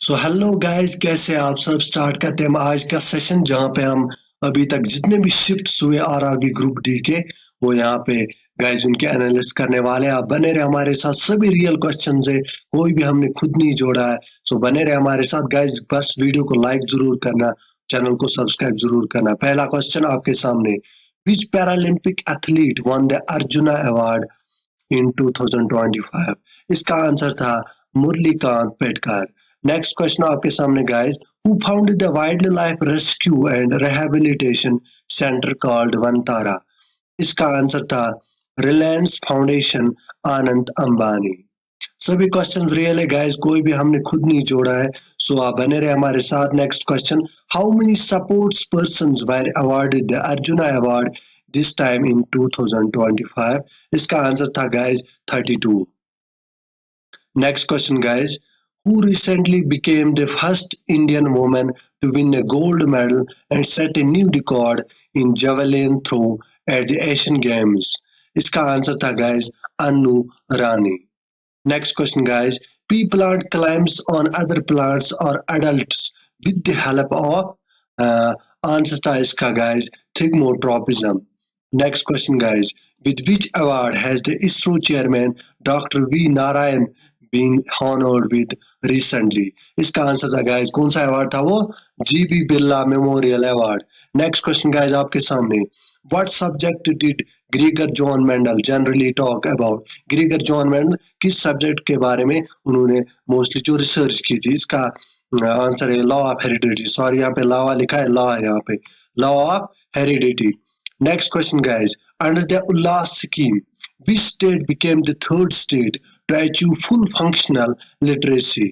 So hello guys, कैसे आप सब। स्टार्ट करते हैं हम आज का सेशन जहां पे हम अभी तक जितने भी शिफ्ट्स हुए आरआरबी ग्रुप डी के वो यहाँ पे गाइस उनके एनालिसिस करने वाले हैं। आप बने रहे हमारे साथ, सभी रियल क्वेश्चन है, कोई भी हमने खुद नहीं जोड़ा है। सो बने रहे हमारे साथ गाइस। बस वीडियो को लाइक जरूर करना, चैनल को सब्सक्राइब जरूर करना। पहला क्वेश्चन आपके सामने, which Paralympic athlete won the Arjuna award in 2025? इसका आंसर था मुरलीकांत पेटकर। नेक्स्ट क्वेश्चन आपके सामने guys, who founded the wild life rescue and rehabilitation centre called Vantara? इसका आंसर था रिलायंस फाउंडेशन, आनंद अंबानी। सभी क्वेश्चंस रियल है गाइस, कोई भी हमने खुद नहीं जोड़ा है। सो आप बने रहे हमारे साथ। Next question, how many sports persons were awarded the Arjuna award this time in 2025? इसका आंसर था guys 32। Next question guys, who recently became the first Indian woman to win a gold medal and set a new record in javelin throw at the Asian Games? इसका answer था guys Anu Rani. Next question guys, pea plant climbs on other plants or adults with the help of answer था इसका guys thigmotropism. Next question guys, with which award has the ISRO chairman Dr. V Narayan been honored with recently? इसका answer था guys, कौन सा award था वो? GB Birla memorial award. Next question guys आपके सामने, what subject did ग्रीगर John Mendel generally talk about? ग्रीगर John Mendel किस subject के बारे में उन्होंने मोस्टली जो रिसर्च की थी? इसका आंसर है लॉ ऑफ हेरिडिटी। सॉरी, यहाँ पे लॉ लिखा है, लॉ है यहाँ पे, law of heredity. Next question guys, under the Ullas scheme which state became the third state to achieve full functional literacy?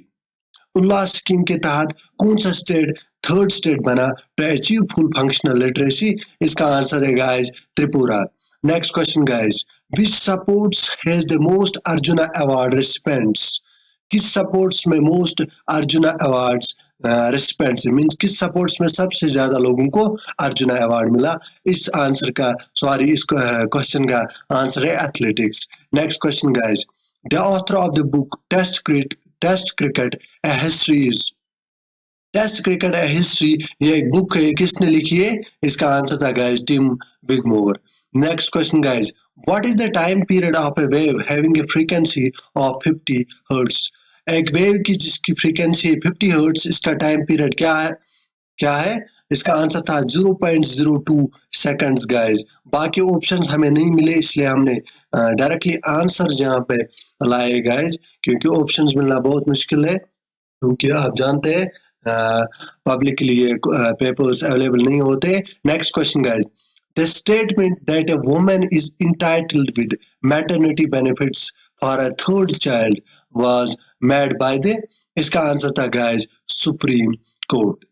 Ullas scheme के तहत कौन सा स्टेट थर्ड स्टेट बना to achieve full functional literacy? इसका answer है guys Tripura. Next question guys, which sports has the most Arjuna award recipients? किस sports में most Arjuna awards recipients means किस सपोर्ट्स में सबसे ज्यादा लोगों को अर्जुना अवार्ड मिला? इस आंसर का इस क्वेश्चन का आंसर है athletics. Next question guys, the author of the book test cricket a history is? Test cricket a history ये एक बुक है, किसने लिखी है? इसका आंसर था guys Tim Wigmore. Next question guys, what is the time period of a wave having a frequency of 50 hertz? एक wave की जिसकी फ्रीक्वेंसी 50 हर्ट्ज, इसका टाइम पीरियड क्या है? इसका आंसर था 0.02 सेकंड्स गाइस। बाकी ऑप्शंस हमें नहीं मिले, इसलिए हमने डायरेक्टली आंसर यहाँ पे लाए गाइस, क्योंकि ऑप्शंस मिलना बहुत मुश्किल है, क्योंकि आप जानते हैं पब्लिकली ये पेपर्स अवेलेबल नहीं होते। Next question guys, the statement that a woman is entitled with maternity benefits for a third child was made by the? इसका आंसर था guys supreme court.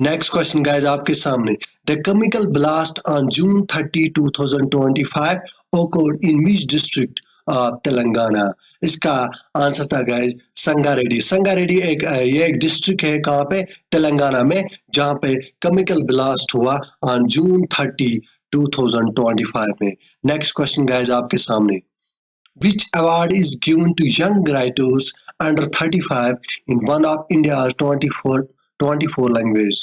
Next question guys आपके सामने, the chemical blast on June 30, 2025 occurred in which district of Telangana? इसका answer था guys Sangareddy. Sangareddy एक district है, कहाँ पे? तेलंगाना में, जहाँ पे केमिकल ब्लास्ट हुआ ऑन जून 30, 2025 में। नेक्स्ट क्वेश्चन गाइस आपके सामने, which award is given to young writers under 35 in one of India's 24 languages?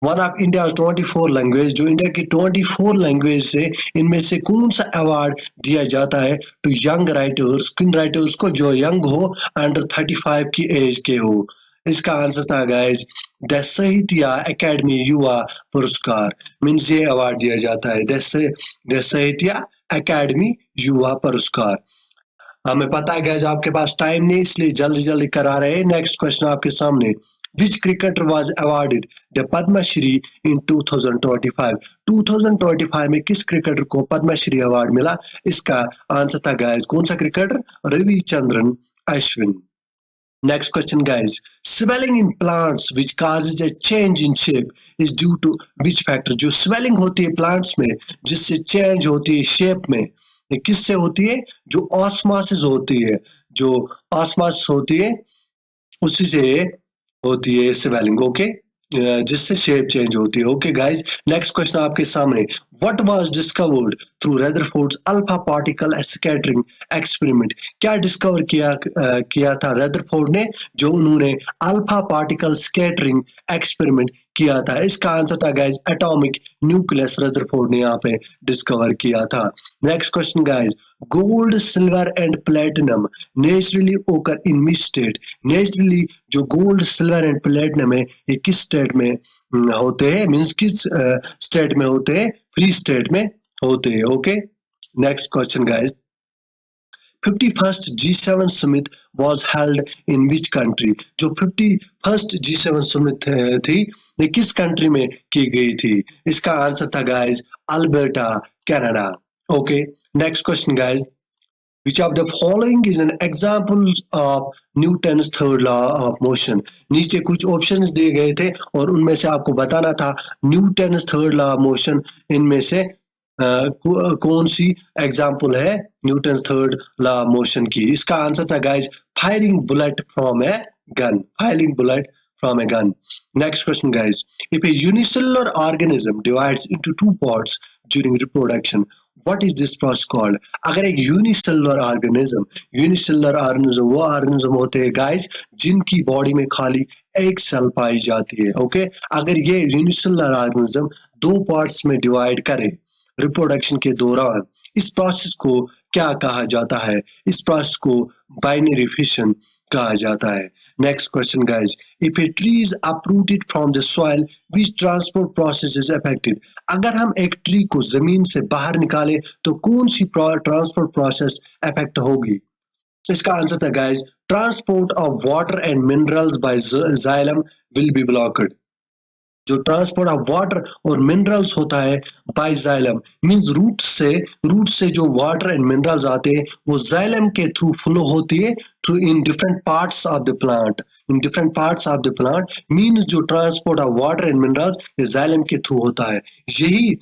One of India 24 language, जो इंडिया की 24 लैंग्वेज से इनमें से कौन सा अवार्ड दिया जाता है टू यंग राइटर्स? किन राइटर्स को जो यंग हो, अंडर 35 की एज के हो? इसका आंसर था गाइस द साहित्य अकेडमी युवा पुरस्कार। मीन्स ये अवार्ड दिया जाता है द साहित्य अकेडमी युवा पुरस्कार। हमें पता है गाइस आपके पास टाइम नहीं, इसलिए जल्दी जल्दी करा रहे हैं। नेक्स्ट क्वेश्चन आपके सामने, which cricketer was awarded the Padma Shri in 2025? 2025 में किस क्रिकेटर को पद्म श्री अवार्ड मिला? इसका आंसर था गाइस कौन सा cricketer? Ravichandran Ashwin. Next question guys, swelling in plants which causes a change in shape is due to which factor? जो swelling होती है प्लांट्स में, जिससे चेंज होती है शेप में, ये किससे होती है? जो ऑस्मोसिस होती है, जो ऑस्मोसिस होती है उसी से होती है स्वेलिंग। ओके, जिससे शेप चेंज होती है। ओके गाइज, नेक्स्ट क्वेश्चन आपके सामने, what was discovered through Rutherford's alpha particle scattering experiment? क्या डिस्कवर किया था रदरफोर्ड ने, जो उन्होंने अल्फा पार्टिकल स्कैटरिंग एक्सपेरिमेंट किया था? इसका आंसर था गाइज एटॉमिक न्यूक्लियस, रदरफोर्ड ने यहाँ पे डिस्कवर किया था। Next question guys, gold silver and platinum naturally ओकर इन विच स्टेट? नेचुरली जो गोल्ड सिल्वर एंड प्लेटिनम है, ये किस स्टेट में होते हैं, मीन्स किस स्टेट में होते हैं? फ्री स्टेट में होते हैं। Okay, next question guys, 51st G7 summit was held in which country? जो 51st G7 summit थी, ये किस कंट्री में की गई थी? इसका आंसर था guys Alberta, Canada. Okay, next question guys, which of the following is an example of Newton's third law of motion? नीचे कुछ ऑप्शंस दिए गए थे और उनमें से आपको बताना था Newton's third law of motion इनमें से कौन सी एग्जाम्पल है Newton's third law of motion की? इसका आंसर था guys firing bullet from a gun, firing bullet from a gun. Next question guys, if a unicellular organism divides into two parts during reproduction, what is this process called? अगर एक unicellular organism वो organism होते हैं guys जिनकी body में खाली एक cell पाई जाती है। ओके, अगर ये यूनिसेलुलर ऑर्गेनिज्म दो पार्ट्स में डिवाइड करे रिप्रोडक्शन के दौरान, इस प्रोसेस को क्या कहा जाता है? इस प्रोसेस को बाइनरी फिशन कहा जाता है। Next question guys, if a tree is uprooted from the soil, which transport process is affected? अगर हम एक ट्री को जमीन से बाहर निकाले तो कौन सी ट्रांसपोर्ट प्रोसेस अफेक्ट होगी? इसका आंसर था guys transport of water and minerals by xylem will be blocked. जो ट्रांसपोर्ट ऑफ वाटर और मिनरल्स होता है बाय जाइलम, मींस रूट से जो वाटर एंड मिनरल्स आते हैं वो जाइलम के थ्रू फ्लो होती है through in different parts of the plant, in different parts of the plant, means जो transport of water and minerals ये जाइलम के थ्रू होता है। यही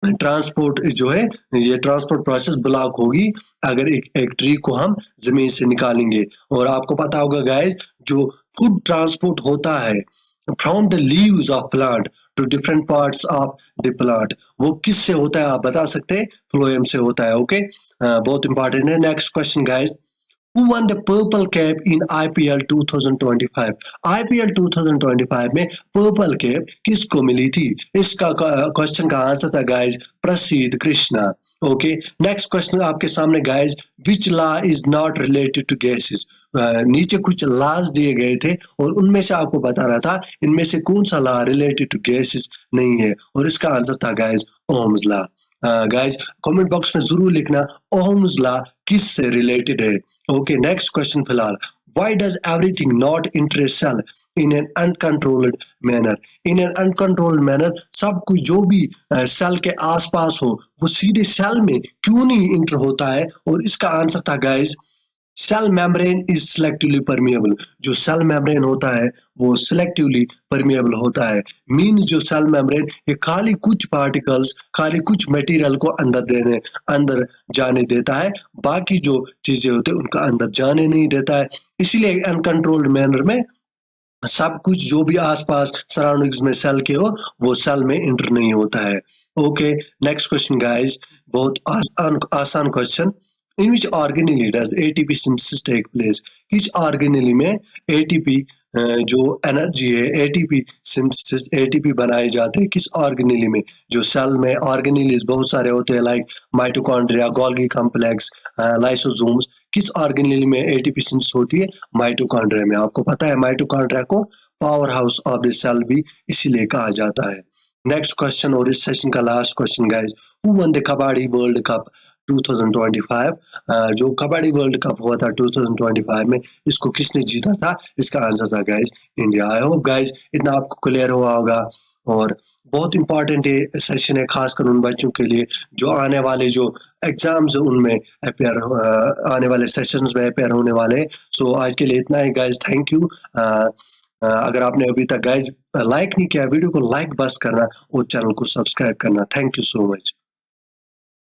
ट्रांसपोर्ट जो है, ये ट्रांसपोर्ट प्रोसेस ब्लॉक होगी अगर एक ट्री को हम जमीन से निकालेंगे। और आपको पता होगा गाइस जो फूड ट्रांसपोर्ट होता है from the leaves of plant to different parts of the plant, वो किससे होता है आप बता सकते हैं? फ्लोएम से होता है। ओके, बहुत इंपॉर्टेंट है। Next question guys, Who won the Purple Cap in IPL 2025? IPL 2025 में पर्पल कैप किसको मिली थी? इसका क्वेश्चन का आंसर था गाइस प्रसिद्ध कृष्णा। ओके, नेक्स्ट क्वेश्चन आपके सामने guys, which law is not related to gases? नीचे कुछ लॉज दिए गए थे और उनमें से आपको बताना था इनमें से कौन सा लॉ रिलेटेड टू गैसेस नहीं है, और इसका आंसर था guys Ohm's law. Guys comment box में जरूर लिखना ओम्स लॉ किस से रिलेटेड है। ओके, नेक्स्ट क्वेश्चन फिलहाल, why does everything not enter a cell in an uncontrolled manner? In an uncontrolled manner, सब कुछ जो भी सेल के आसपास हो वो सीधे सेल में क्यों नहीं इंटर होता है? और इसका आंसर था guys cell membrane is selectively permeable. जो सेल मेम्ब्रेन होता है वो सिलेक्टिवली परमिएबल होता है, मीन जो सेल मेम्ब्रेन ये खाली कुछ पार्टिकल्स, खाली कुछ मटेरियल को अंदर जाने देता है, बाकी जो चीजें होते हैं उनका अंदर जाने नहीं देता है। इसीलिए अनकंट्रोल्ड मैनर में सब कुछ जो भी आसपास सराउंडिंग्स में सेल के हो वो सेल में इंटर नहीं होता है। ओके, नेक्स्ट क्वेश्चन गाइस, बहुत आसान question, in which organelle does ATP synthesis take place? किस ऑर्गेनेली में एटीपी जो एनर्जी है एटीपी सिंथेसिस, एटीपी बनाए जाते हैं किस ऑर्गेनेली में? जो सेल में ऑर्गेनेलीज बहुत सारे होते हैं like mitochondria, Golgi complex, lysosomes, किस ऑर्गेनेली में एटीपी सिंथेसिस होती है? माइटोकॉन्ड्रिया में। आपको पता है माइटोकॉन्ड्रिया को power house of the cell भी इसीलिए कहा जाता है। नेक्स्ट क्वेश्चन और इस सेशन का last question guys, who one the kabaddi world cup 2025? जो कबड्डी वर्ल्ड कप हुआ था 2025 में, इसको किसने जीता था? इसका आंसर था guys India. I hope guys इतना आपको क्लियर हुआ होगा, और बहुत इंपॉर्टेंट ये सेशन है खासकर उन बच्चों के लिए जो आने वाले जो एग्जाम्स उनमें अपेयर आने वाले सेशंस में अपेयर होने वाले। सो आज के लिए इतना ही गाइस, थैंक यू। अगर आपने अभी तक गाइस लाइक नहीं किया वीडियो को लाइक बस करना और चैनल को सब्सक्राइब करना। Thank you so much.